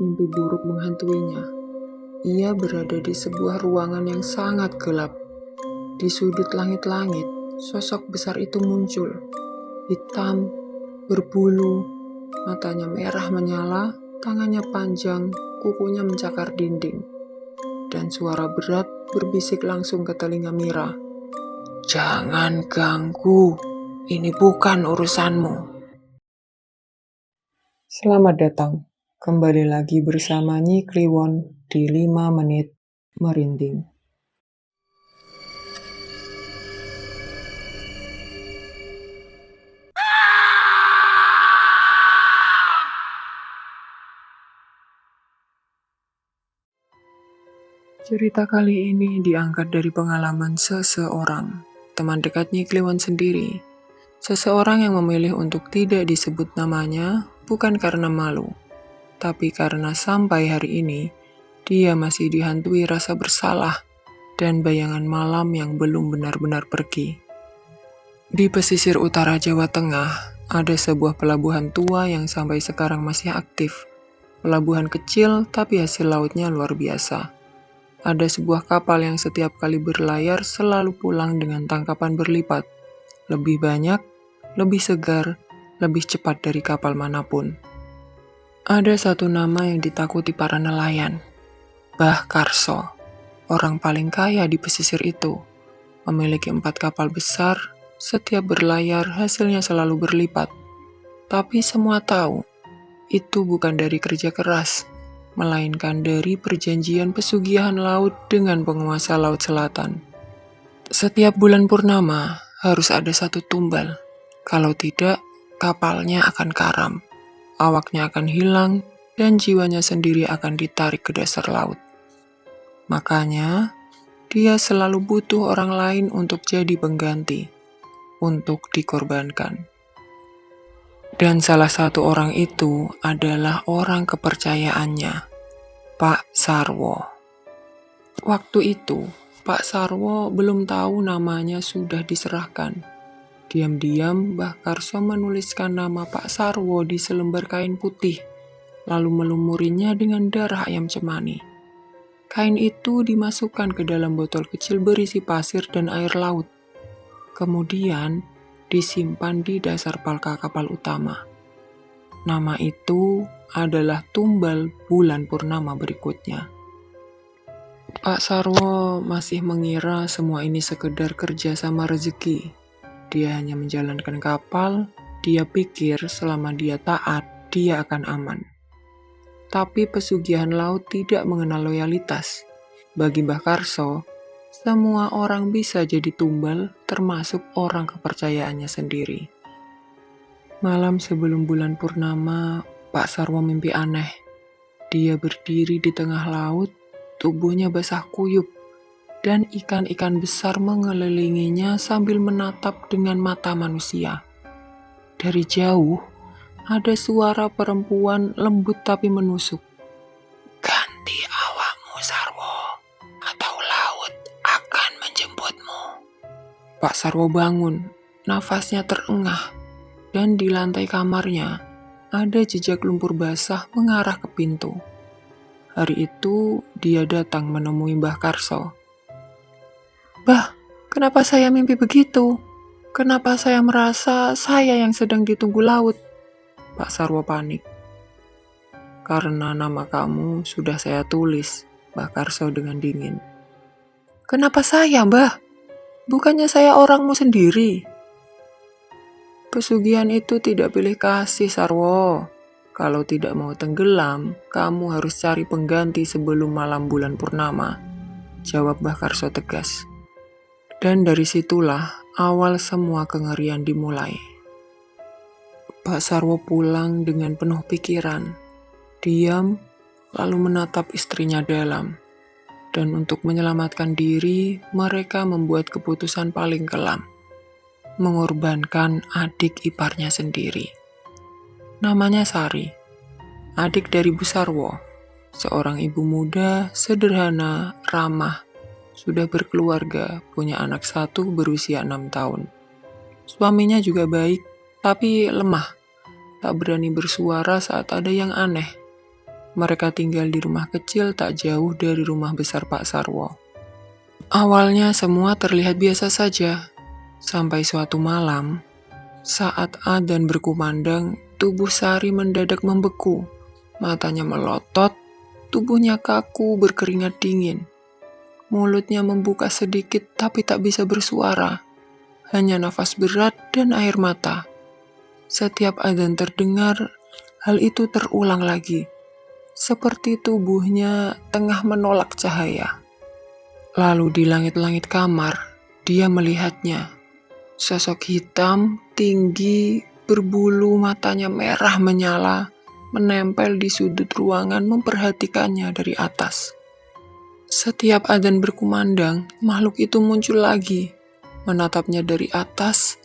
mimpi buruk menghantuinya. Ia berada di sebuah ruangan yang sangat gelap. Di sudut langit-langit, sosok besar itu muncul. Hitam, berbulu, matanya merah menyala, tangannya panjang, kukunya mencakar dinding. Dan suara berat berbisik langsung ke telinga Mira. "Jangan ganggu, ini bukan urusanmu." Selamat datang, kembali lagi bersama Nyi Kliwon di 5 menit merinding. Cerita kali ini diangkat dari pengalaman seseorang, teman dekat Nyi Kliwon sendiri. Seseorang yang memilih untuk tidak disebut namanya bukan karena malu, tapi karena sampai hari ini, dia masih dihantui rasa bersalah dan bayangan malam yang belum benar-benar pergi. Di pesisir utara Jawa Tengah, ada sebuah pelabuhan tua yang sampai sekarang masih aktif. Pelabuhan kecil, tapi hasil lautnya luar biasa. Ada sebuah kapal yang setiap kali berlayar selalu pulang dengan tangkapan berlipat. Lebih banyak, lebih segar, lebih cepat dari kapal manapun. Ada satu nama yang ditakuti para nelayan, Mbah Karso, orang paling kaya di pesisir itu. Memiliki 4 kapal besar, setiap berlayar hasilnya selalu berlipat. Tapi semua tahu, itu bukan dari kerja keras, melainkan dari perjanjian pesugihan laut dengan penguasa Laut Selatan. Setiap bulan purnama harus ada satu tumbal, kalau tidak kapalnya akan karam, awaknya akan hilang, dan jiwanya sendiri akan ditarik ke dasar laut. Makanya, dia selalu butuh orang lain untuk jadi pengganti, untuk dikorbankan. Dan salah satu orang itu adalah orang kepercayaannya, Pak Sarwo. Waktu itu, Pak Sarwo belum tahu namanya sudah diserahkan. Diam-diam, Mbah Karso menuliskan nama Pak Sarwo di selembar kain putih, lalu melumurinya dengan darah ayam cemani. Kain itu dimasukkan ke dalam botol kecil berisi pasir dan air laut. Kemudian, disimpan di dasar palka kapal utama. Nama itu adalah tumbal bulan purnama berikutnya. Pak Sarwo masih mengira semua ini sekedar kerja sama rezeki. Dia hanya menjalankan kapal, dia pikir selama dia taat, dia akan aman. Tapi pesugihan laut tidak mengenal loyalitas. Bagi Mbah Karso, semua orang bisa jadi tumbal, termasuk orang kepercayaannya sendiri. Malam sebelum bulan purnama, Pak Sarwo mimpi aneh. Dia berdiri di tengah laut, tubuhnya basah kuyup, dan ikan-ikan besar mengelilinginya sambil menatap dengan mata manusia. Dari jauh, ada suara perempuan lembut tapi menusuk. "Ganti awakmu, Sarwo, atau laut akan menjemputmu." Pak Sarwo bangun, nafasnya terengah, dan di lantai kamarnya ada jejak lumpur basah mengarah ke pintu. Hari itu dia datang menemui Mbah Karso. "Mbah, kenapa saya mimpi begitu? Kenapa saya merasa saya yang sedang ditunggu laut?" Pak Sarwo panik. "Karena nama kamu sudah saya tulis," Mbah Karso dengan dingin. "Kenapa saya, Mbah? Bukannya saya orangmu sendiri?" "Pesugihan itu tidak pilih kasih, Sarwo. Kalau tidak mau tenggelam, kamu harus cari pengganti sebelum malam bulan purnama," jawab Mbah Karso tegas. Dan dari situlah awal semua kengerian dimulai. Pak Sarwo pulang dengan penuh pikiran, diam, lalu menatap istrinya dalam. Dan untuk menyelamatkan diri, mereka membuat keputusan paling kelam. Mengorbankan adik iparnya sendiri. Namanya Sari, adik dari Bu Sarwo, seorang ibu muda, sederhana, ramah, sudah berkeluarga, punya anak 1 berusia 6 tahun. Suaminya juga baik, tapi lemah, tak berani bersuara saat ada yang aneh. Mereka tinggal di rumah kecil tak jauh dari rumah besar Pak Sarwo. Awalnya semua terlihat biasa saja, sampai suatu malam, saat adzan berkumandang, tubuh Sari mendadak membeku. Matanya melotot, tubuhnya kaku berkeringat dingin. Mulutnya membuka sedikit tapi tak bisa bersuara. Hanya nafas berat dan air mata. Setiap adzan terdengar, hal itu terulang lagi. Seperti tubuhnya tengah menolak cahaya. Lalu di langit-langit kamar, dia melihatnya. Sosok hitam, tinggi, berbulu, matanya merah menyala, menempel di sudut ruangan memperhatikannya dari atas. Setiap adzan berkumandang, makhluk itu muncul lagi, menatapnya dari atas,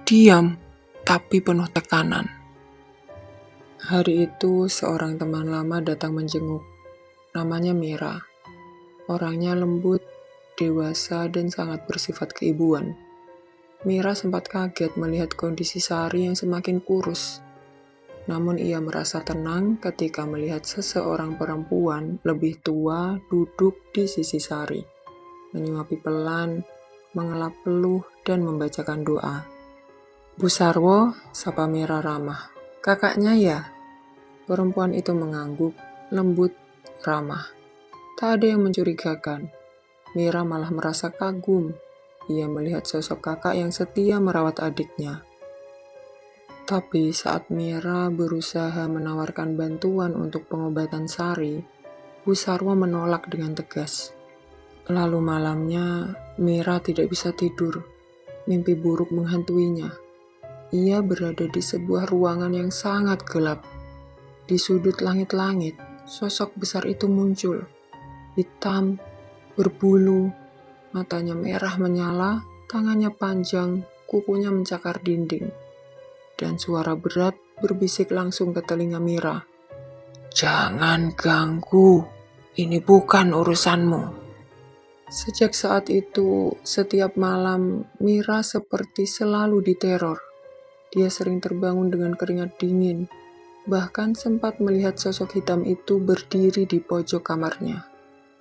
diam, tapi penuh tekanan. Hari itu, seorang teman lama datang menjenguk. Namanya Mira. Orangnya lembut, dewasa, dan sangat bersifat keibuan. Mira sempat kaget melihat kondisi Sari yang semakin kurus. Namun ia merasa tenang ketika melihat seseorang perempuan lebih tua duduk di sisi Sari, menyuapi pelan, mengelap peluh, dan membacakan doa. "Bu Sarwo," sapa Mira ramah. "Kakaknya ya?" Perempuan itu mengangguk, lembut, ramah. Tak ada yang mencurigakan. Mira malah merasa kagum. Ia melihat sosok kakak yang setia merawat adiknya. Tapi saat Mira berusaha menawarkan bantuan untuk pengobatan Sari, Bu Sarwo menolak dengan tegas. Lalu malamnya, Mira tidak bisa tidur. Mimpi buruk menghantuinya. Ia berada di sebuah ruangan yang sangat gelap. Di sudut langit-langit, sosok besar itu muncul. Hitam, berbulu, matanya merah menyala, tangannya panjang, kukunya mencakar dinding. Dan suara berat berbisik langsung ke telinga Mira. "Jangan ganggu, ini bukan urusanmu." Sejak saat itu, setiap malam Mira seperti selalu diteror. Dia sering terbangun dengan keringat dingin, bahkan sempat melihat sosok hitam itu berdiri di pojok kamarnya,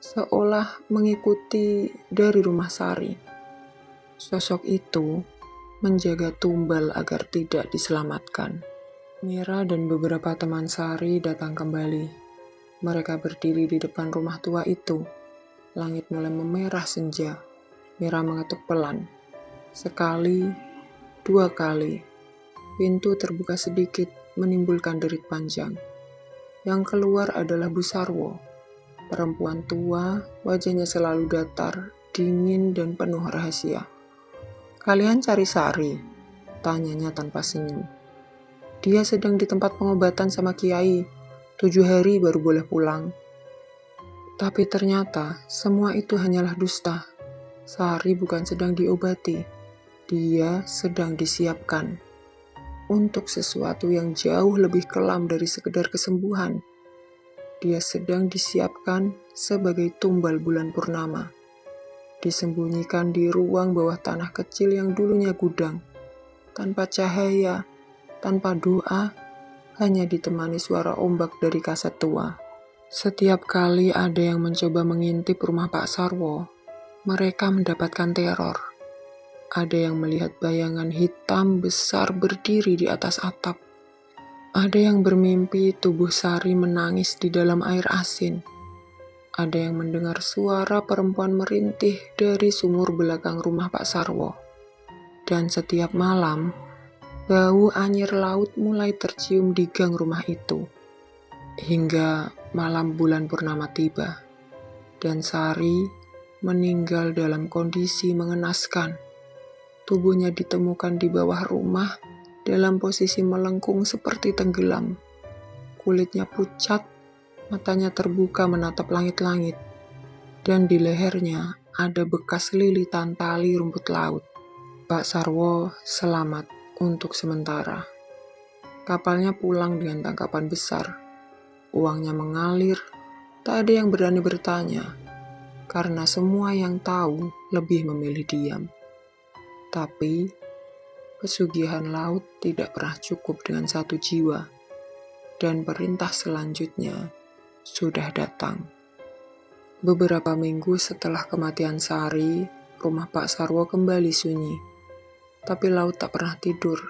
seolah mengikuti dari rumah Sari. Sosok itu menjaga tumbal agar tidak diselamatkan. Mira dan beberapa teman Sari datang kembali. Mereka berdiri di depan rumah tua itu. Langit mulai memerah senja. Mira mengetuk pelan. Sekali, dua kali. Pintu terbuka sedikit, menimbulkan derit panjang. Yang keluar adalah Bu Sarwo. Perempuan tua, wajahnya selalu datar, dingin, dan penuh rahasia. "Kalian cari Sari?" tanyanya tanpa senyum. "Dia sedang di tempat pengobatan sama Kiai. 7 hari baru boleh pulang." Tapi ternyata semua itu hanyalah dusta. Sari bukan sedang diobati. Dia sedang disiapkan untuk sesuatu yang jauh lebih kelam dari sekedar kesembuhan. Dia sedang disiapkan sebagai tumbal bulan purnama. Disembunyikan di ruang bawah tanah kecil yang dulunya gudang. Tanpa cahaya, tanpa doa, hanya ditemani suara ombak dari kaset tua. Setiap kali ada yang mencoba mengintip rumah Pak Sarwo, mereka mendapatkan teror. Ada yang melihat bayangan hitam besar berdiri di atas atap. Ada yang bermimpi tubuh Sari menangis di dalam air asin. Ada yang mendengar suara perempuan merintih dari sumur belakang rumah Pak Sarwo. Dan setiap malam, bau anyir laut mulai tercium di gang rumah itu. Hingga malam bulan purnama tiba, dan Sari meninggal dalam kondisi mengenaskan. Tubuhnya ditemukan di bawah rumah dalam posisi melengkung seperti tenggelam. Kulitnya pucat, matanya terbuka menatap langit-langit, dan di lehernya ada bekas lilitan tali rumput laut. Pak Sarwo selamat untuk sementara. Kapalnya pulang dengan tangkapan besar. Uangnya mengalir, tak ada yang berani bertanya, karena semua yang tahu lebih memilih diam. Tapi, pesugihan laut tidak pernah cukup dengan satu jiwa, dan perintah selanjutnya sudah datang. Beberapa minggu setelah kematian Sari, rumah Pak Sarwo kembali sunyi. Tapi laut tak pernah tidur,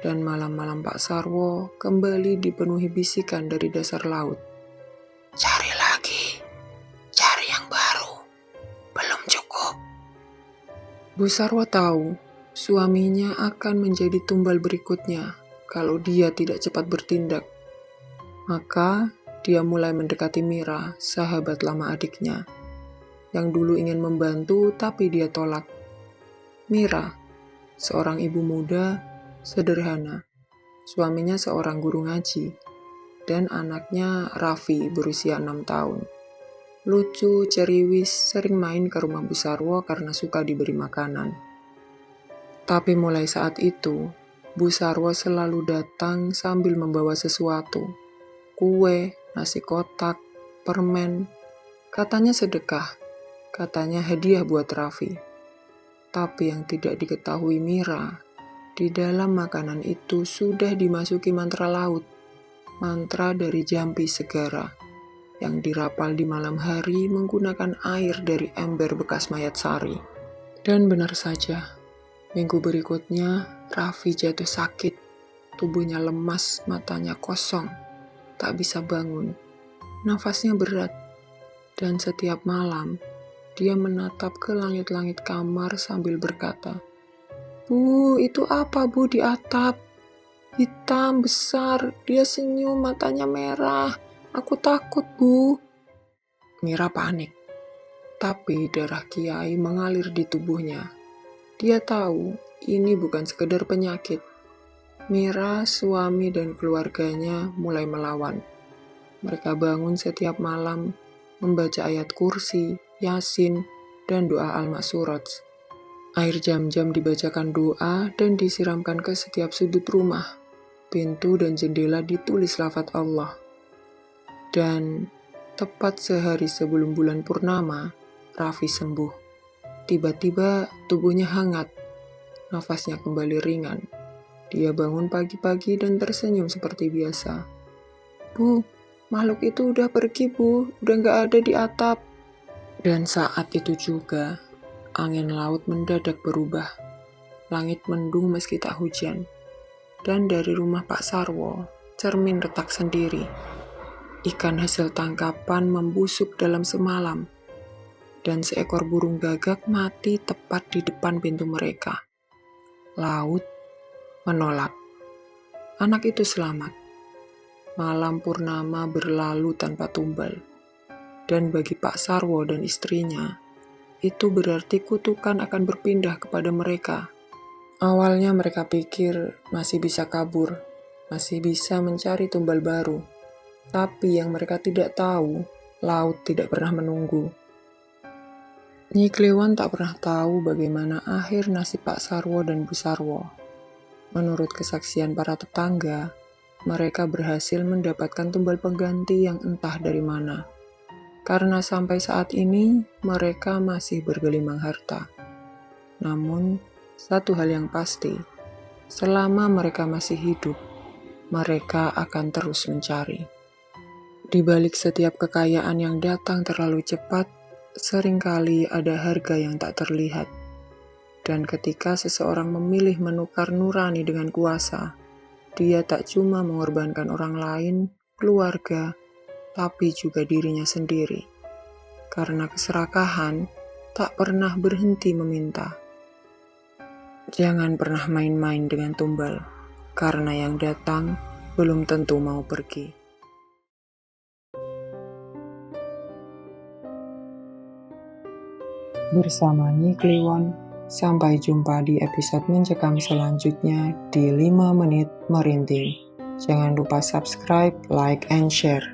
dan malam-malam Pak Sarwo kembali dipenuhi bisikan dari dasar laut. Cari lagi, cari yang baru, belum cukup. Bu Sarwo tahu suaminya akan menjadi tumbal berikutnya kalau dia tidak cepat bertindak. Maka dia mulai mendekati Mira, sahabat lama adiknya, yang dulu ingin membantu tapi dia tolak. Mira, seorang ibu muda, sederhana. Suaminya seorang guru ngaji, dan anaknya Raffi berusia 6 tahun. Lucu, ceriwis, sering main ke rumah Bu Sarwo karena suka diberi makanan. Tapi mulai saat itu, Bu Sarwo selalu datang sambil membawa sesuatu. Kue, nasi kotak, permen. Katanya sedekah, katanya hadiah buat Raffi. Tapi yang tidak diketahui Mira, di dalam makanan itu sudah dimasuki mantra laut, mantra dari Jampi Segara, yang dirapal di malam hari menggunakan air dari ember bekas mayat Sari. Dan benar saja, minggu berikutnya Raffi jatuh sakit, tubuhnya lemas, matanya kosong, tak bisa bangun, nafasnya berat, dan setiap malam dia menatap ke langit-langit kamar sambil berkata, "Bu, itu apa Bu di atap? Hitam, besar, dia senyum, matanya merah. Aku takut Bu." Mira panik, tapi darah Kiai mengalir di tubuhnya. Dia tahu ini bukan sekedar penyakit. Mira, suami dan keluarganya mulai melawan. Mereka bangun setiap malam, membaca ayat kursi, Yasin, dan doa Al-Maksurat. Air jam-jam dibacakan doa dan disiramkan ke setiap sudut rumah. Pintu dan jendela ditulis lafaz Allah. Dan tepat sehari sebelum bulan purnama, Raffi sembuh. Tiba-tiba tubuhnya hangat, nafasnya kembali ringan. Dia bangun pagi-pagi dan tersenyum seperti biasa. "Bu, makhluk itu udah pergi Bu, udah gak ada di atap." Dan saat itu juga, angin laut mendadak berubah. Langit mendung meski tak hujan. Dan dari rumah Pak Sarwo, cermin retak sendiri. Ikan hasil tangkapan membusuk dalam semalam. Dan seekor burung gagak mati tepat di depan pintu mereka. Laut menolak. Anak itu selamat. Malam purnama berlalu tanpa tumbal. Dan bagi Pak Sarwo dan istrinya, itu berarti kutukan akan berpindah kepada mereka. Awalnya mereka pikir masih bisa kabur, masih bisa mencari tumbal baru. Tapi yang mereka tidak tahu, laut tidak pernah menunggu. Nyi Kliwon tak pernah tahu bagaimana akhir nasib Pak Sarwo dan Bu Sarwo. Menurut kesaksian para tetangga, mereka berhasil mendapatkan tumbal pengganti yang entah dari mana. Karena sampai saat ini, mereka masih bergelimang harta. Namun, satu hal yang pasti, selama mereka masih hidup, mereka akan terus mencari. Di balik setiap kekayaan yang datang terlalu cepat, seringkali ada harga yang tak terlihat. Dan ketika seseorang memilih menukar nurani dengan kuasa, dia tak cuma mengorbankan orang lain, keluarga, tapi juga dirinya sendiri. Karena keserakahan tak pernah berhenti meminta. Jangan pernah main-main dengan tumbal, karena yang datang belum tentu mau pergi. Bersama Nyi Kliwon, sampai jumpa di episode mencekam selanjutnya di 5 menit merintih. Jangan lupa subscribe, like, and share.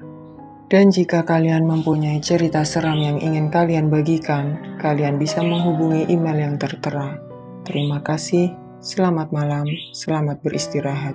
Dan jika kalian mempunyai cerita seram yang ingin kalian bagikan, kalian bisa menghubungi email yang tertera. Terima kasih, selamat malam, selamat beristirahat.